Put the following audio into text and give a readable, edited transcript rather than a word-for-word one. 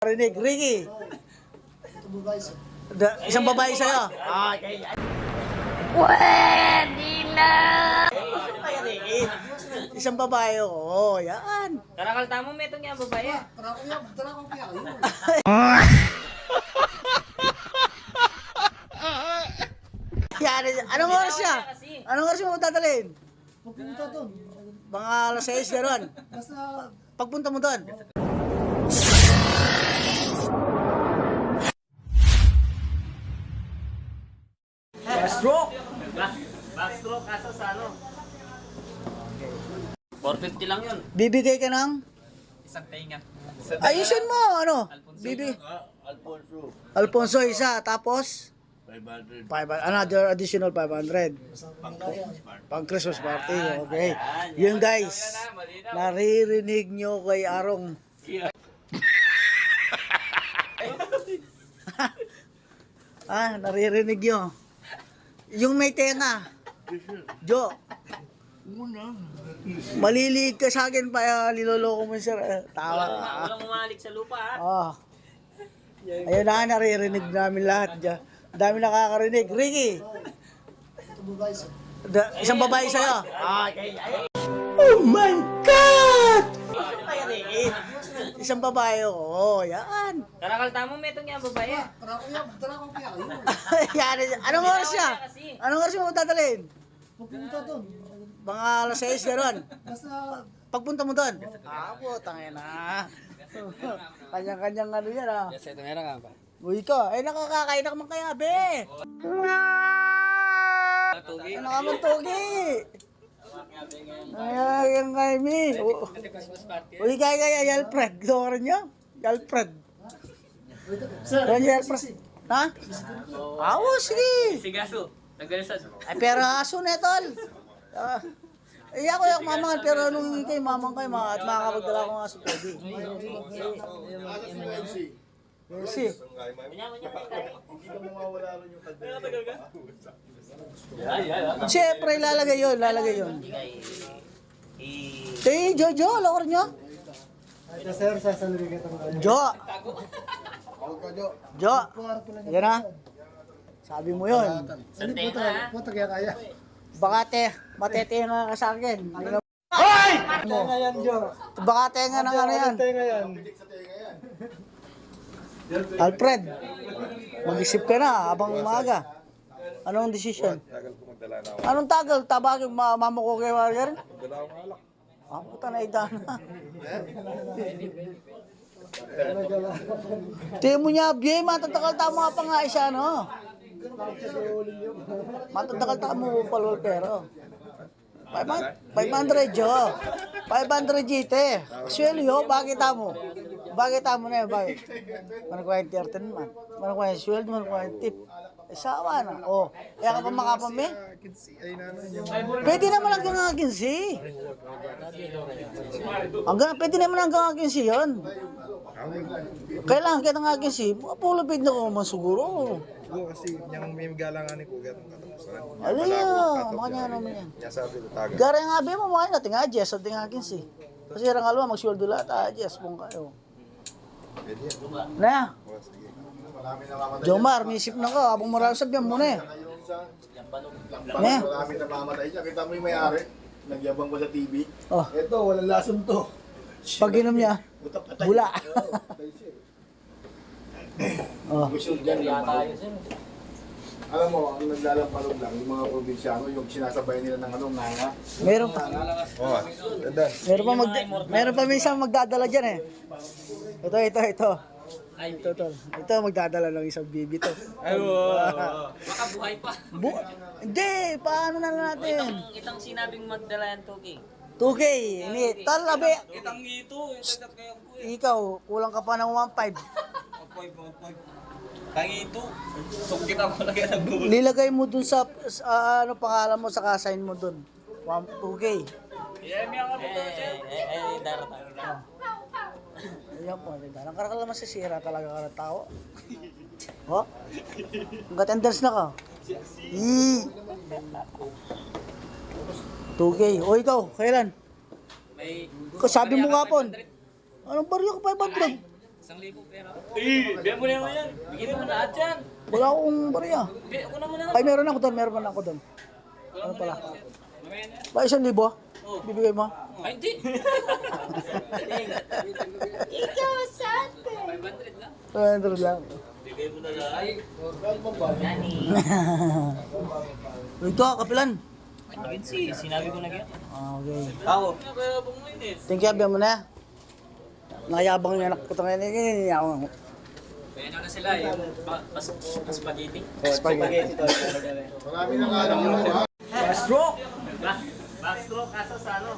nakakarinig. Ricky. Isang babae sa'yo. Okay. Pwede na! Ay, Ricky. Isang babae. Oo, yan. Karakalta mo, metong nga babae. Yan. Anong oras siya? Anong oras mo dadalhin? Pagpunta doon. Mga alas 6, gano'n. Basta Pagpunta mo doon. Stroke. Backstroke kaso sa ano? 450 lang yun. Bibigay ka ng? Isang tainga. Ayusin mo, ano? Alfonso isa, tapos? 500. Another additional 500. Pang Christmas party, okay. Yun guys, naririnig nyo kay Arong. Naririnig nyo. Yung may tenga. Jo. Maliliig ka sa akin pa, niloloko mo sir. Tawa. Walang umalik sa lupa ha. Oh. Ayun na, naririnig namin lahat dyan. Dami nakakarinig. Ricky. Isang babae sa'yo. Okay. Oh my God! Ay, Ricky. Isang babae. Oo, yan. Karakalta mo, metong nga babae. tara ko kaya kayo. Yan. Anong oras siya? Anong oras mo dadalhin? Pagpunta doon. Mga alas 6, gano'n. Basta Pagpunta mo doon. Tangin na. Kanyang-kanyang ano yan ah. Yes, ito meron ka ba? Uy ka, nakakakain na naman kaya, be. Tugi. Ano ka man, Togi? Ay, yung kay mi. Uy, kaya, Yalfred. Loran nyo? Yalfred. sir, Yan, Yalfred. Ha? Sige. Sigaso. Nagdalisan. Ay, pero aso na, tol. Ako yung mamangan, pero nung kay mamang kayo, at makakapagdala ko nga sa Togi. Merci. Siyempre, lalagay yun. Jojo, lakor nyo. ito sir, sasaluri ka tayo. Jo. Yan na. Sabi mo yun. Ano po kaya kaya? Baka matete nga ka sa akin. Tenga yan, Jo. Baka tenga ng ano yan. Tenga yan. Alfred, mag-isip ka na habang umaga. Anong decision? Anong tagal? Tabagin mama ko kay Margaret? Puta na idana. Tiyo mo niya, biye, matatakal tamo nga pa nga isa, no? Matatakal tamo palol pero. 500 Jo. 500 GT. Swelyo, bakit mo? Bakit mo na yun? Bakit? Mana ko yung 13 man. Mana ko yung sweldo, mana ko yung tip. Sawa na. Oh, kaya ka pa makapami? Pwede naman hanggang nga 15. Pwede naman hanggang nga 15 yun. Kailangan kita nga 15. Pulupid na ko man siguro. Kasi yung may galangan ni Kuya itong katapusan. Aliyo, makanya naman yan. Niya sabi ito taga. Gara nga be mo, makanya natin nga adjust at nga 15. Kasi rang alwa, mag-sweldo lahat, adjust mong kayo. Pwede yan. Na, O, sige. Jomar, may isip na ka, abang marami sabihan mo na eh. Ne? Marami na mamatay niya. Kita mo yung may-ari. Nagyabang ko sa TV. Oh, Ito, walang lason to. pag inom niya, Buta patay. bula. Patay siya. Oh. Gusto dyan yung alam mo, ang naglalampalog lang, yung mga probinsyano, yung sinasabay nila ng anong nanga. Meron pa, O, ganda. meron pa minsan magdadala dyan eh. Ito. Ito magdadala ng isang bibi to. Ay, wow. Baka buhay pa. Hindi, paano na lang natin? Itang sinabing magdala yan, Tugi. 2K, ini, talabi. Itang ito, itang kaya po Ikaw, kulang ka pa ng 1.5. Tangito. Sungkit ako lagi sa dulo. Nilagay mo dun sa ano pangalan mo, saka sign mo dun. 2K. Darata. Ayan po, ang karakal naman sisira talaga ka ng tao. Oh? Mag-attendance na ka. 2K. O ikaw, kailan? May Sabi mo nga po. Anong baryo ka 500? 1,000 pera. Eh, bigyan mo na naman yan. Bigyan mo lahat yan. Wala akong bariya. Hindi, ako naman na. Ay, meron ako doon, meron ako doon. Ano pala? Ba, 1,000? Bibigay mo? Ay, hindi. Ikaw sa atin. 500 lang. 200 lang. Bigay mo na lang. Ito, kapilan. Again si, sinabi ko na yan. Okay. Ako. Nakayabang mo yun eh. Thank you, abiyan mo na. Nakayabang yung anak ko ito ngayon. Kaya na sila yung spaghetti. Spaghetti. Marami nang alam yun, ha? Stroke! Backstroke kaso sa ano?